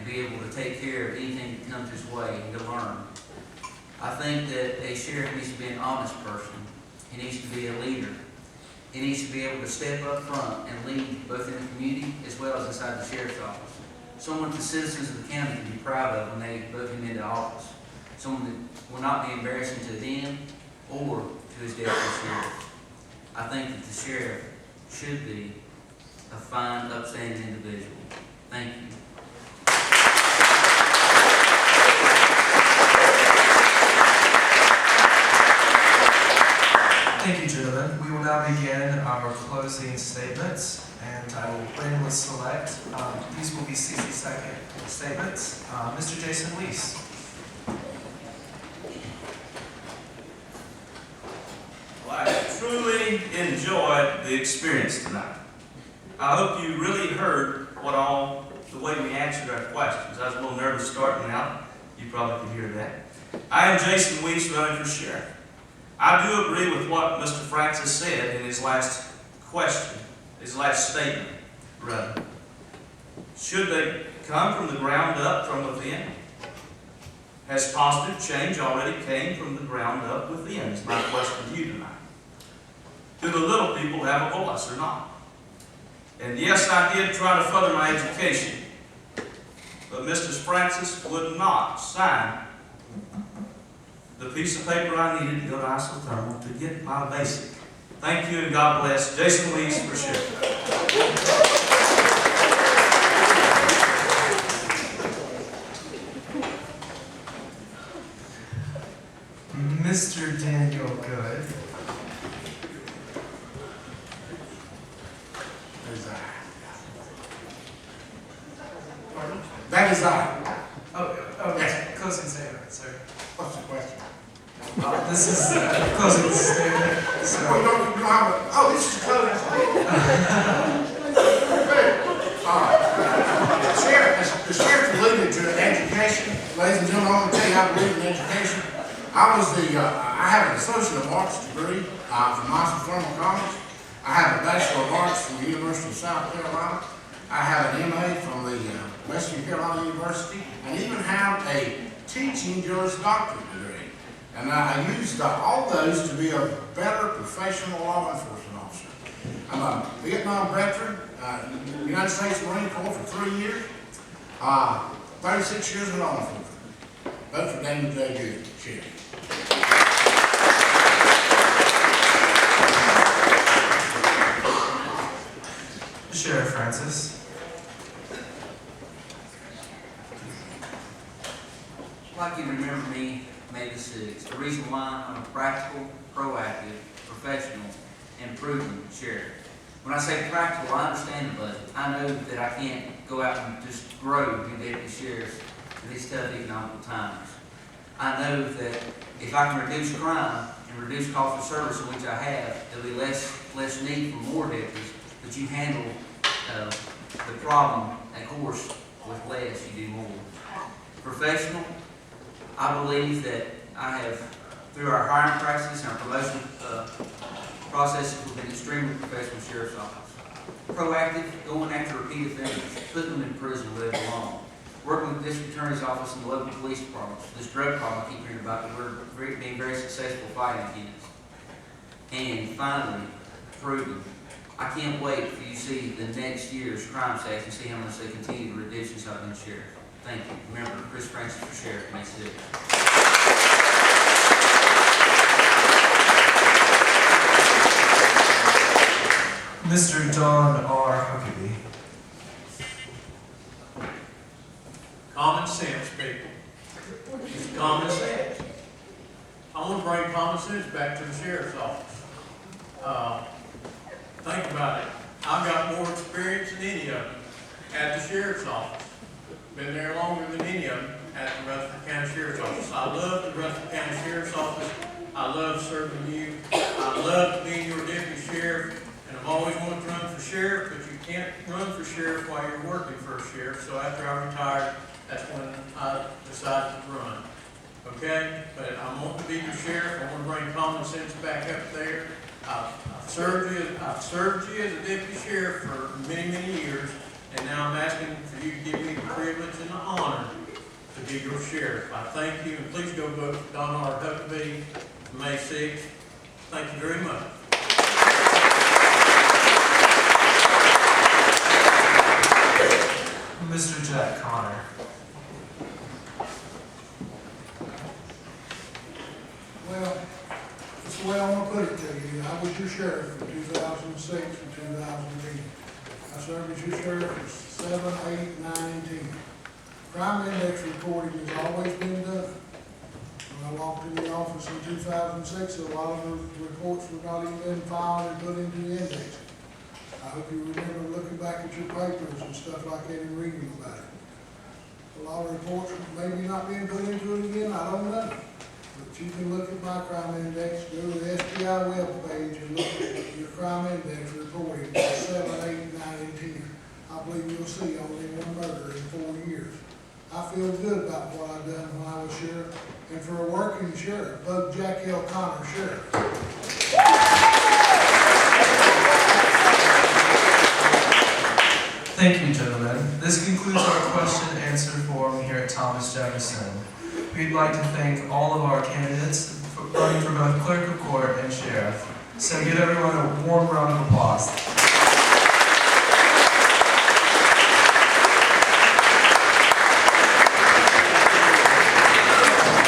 and be able to take care of anything that comes his way and to learn. I think that a sheriff needs to be an honest person. He needs to be a leader. He needs to be able to step up front and lead both in the community as well as inside the sheriff's office. Someone the citizens of the county can be proud of when they vote him into office. Someone that will not be embarrassing to them or to his deputy sheriff. I think that the sheriff should be a fine, upstanding individual. Thank you. Thank you, gentlemen. We will now begin our closing statements, and I will randomly select. These will be 60-second statements. Mr. Jason Weiss. Well, I truly enjoyed the experience tonight. I hope you really heard the way we answered our questions. I was a little nervous starting out. You probably could hear that. I am Jason Weiss, running for sheriff. I do agree with what Mr. Francis said in his last question, his last statement, rather. Should they come from the ground up from within? Has positive change already came from the ground up within, is my question to you tonight. Do the little people have a voice or not? And yes, I did try to further my education, but Mr. Francis would not sign the piece of paper I needed to go to isothermal to get my basic. Thank you and God bless. Jason Weiss for sheriff. Mr. Daniel Good. That is I. Oh, yes. Closing statement, sir. What's the question? This is closing statement. So. This is closing statement. The sheriff alluded to education. Ladies and gentlemen, I'm going to tell you I believe in education. I have an Associate of Arts degree from Isothermal College. I have a Bachelor of Arts from the University of South Carolina. I have an MA from the Western Carolina University, and even have a teaching Juris Doctorate degree. And I used all those to be a better professional law enforcement officer. I'm a Vietnam veteran, United States Marine Corps for 3 years, 36 years in law enforcement. Vote for Daniel J. Good, Sheriff. Sheriff Francis. Like you remember me, May the 6th. The reason why I'm a practical, proactive, professional, and proven sheriff. When I say practical, I understand the budget. I know that I can't go out and just grow new deputy sheriffs in these tough economical times. I know that if I can reduce crime and reduce cost of service, in which I have, there'll be less need for more deputies, but you handle the problem, of course, with less, you do more. Professional, I believe that I have, through our hiring practices and our promotion processes, we've been extremely professional sheriff's office. Proactive, going after repeat offenders, putting them in prison where they belong. Working with the district attorney's office and the local police departments. This drug problem I keep hearing about that we're being very successful fighting against. And finally, proven. I can't wait for you to see the next year's crime stats and see how much they continue to reduce since I've been sheriff. Thank you. Remember, Chris Francis for sheriff makes a difference. Mr. Don R. Huckabee. Common sense, people. It's common sense. I want to bring common sense back to the sheriff's office. Think about it. I've got more experience than any of them at the sheriff's office. Been there longer than any of them at the Rutherford County Sheriff's Office. I love the Rutherford County Sheriff's Office. I love serving you. I love being your deputy sheriff. And I've always wanted to run for sheriff, but you can't run for sheriff while you're working for a sheriff. So after I retired, that's when I decided to run. Okay? But I want to be your sheriff. I want to bring common sense back up there. I've served you as a deputy sheriff for many, many years, and now I'm asking for you to give me the privilege and the honor to be your sheriff. I thank you, and please go vote for Don R. Huckabee, May 6th. Thank you very much. Mr. Jack Connor. Well, that's the way I want to put it to you. I was your sheriff from 2006 to 2010. I served as your sheriff for 7, 8, 9, and 10. Crime index reporting has always been done. When I walked in the office in 2006, a lot of the reports were not even filed and put into the index. I hope you remember looking back at your papers and stuff like that and reading about it. A lot of reports maybe not being put into it again, I don't know. But you can look at my crime index, go to the SPI webpage and look at your crime index reporting for 7, 8, 9, and 10. I believe you'll see only one murder in 4 years. I feel good about what I've done when I was sheriff, and for a working sheriff, vote Jack L. Connor sheriff. Thank you, gentlemen. This concludes our question and answer forum here at Thomas Jefferson. We'd like to thank all of our candidates for running for both clerk of court and sheriff. So give everyone a warm round of applause.